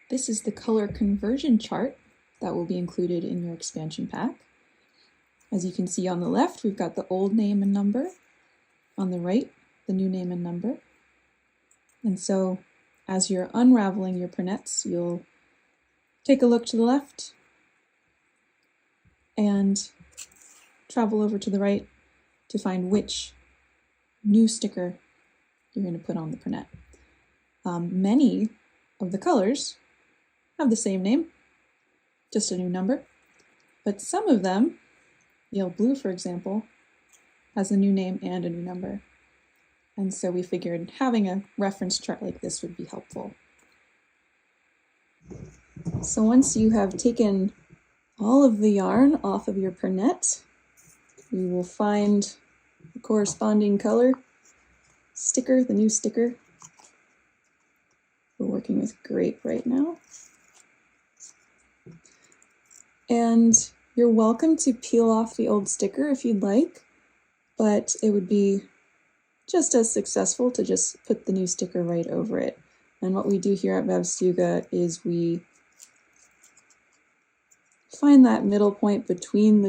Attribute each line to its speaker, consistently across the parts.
Speaker 1: This is the color conversion chart that will be included in your expansion pack. As you can see on the left, we've got the old name and number. On the right, the new name and number. And so as you're unraveling your pirnettes, you'll take a look to the left and travel over to the right to find which new sticker you're going to put on the pirnette. Many of the colors have the same name, just a new number, but some of them, yellow blue for example, has a new name and a new number. And so we figured having a reference chart like this would be helpful. So once you have taken all of the yarn off of your pirnette, we will find the corresponding color sticker, the new sticker. We're working with grape right now. And you're welcome to peel off the old sticker if you'd like, but it would be just as successful to just put the new sticker right over it. And what we do here at Vävstuga is we find that middle point between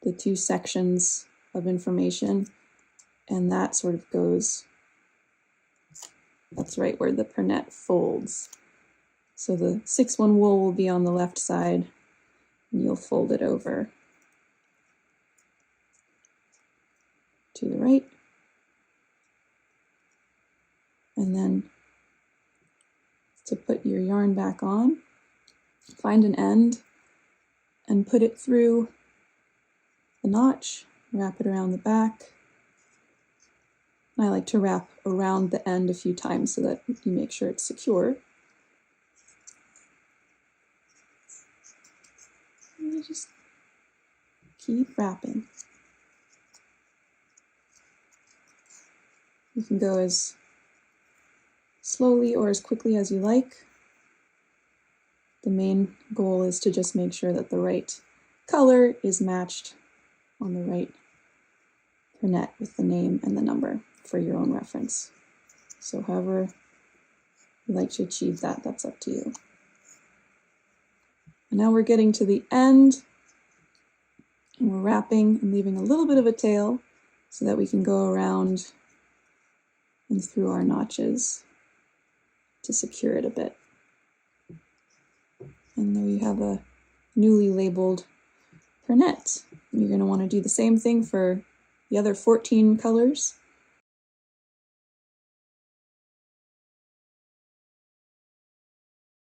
Speaker 1: the two sections of information, and that sort of goes, that's right where the pirnette folds. So the 6/1 wool will be on the left side, and you'll fold it over to the right. And then to put your yarn back on, find an end and put it through the notch, wrap it around the back. I like to wrap around the end a few times so that you make sure it's secure. And you just keep wrapping. You can go as slowly or as quickly as you like. The main goal is to just make sure that the right color is matched on the right pirnette with the name and the number for your own reference. So however you like to achieve that, that's up to you. And now we're getting to the end, and we're wrapping and leaving a little bit of a tail so that we can go around and through our notches to secure it a bit. And there you have a newly labeled pirnette. You're going to want to do the same thing for the other 14 colors.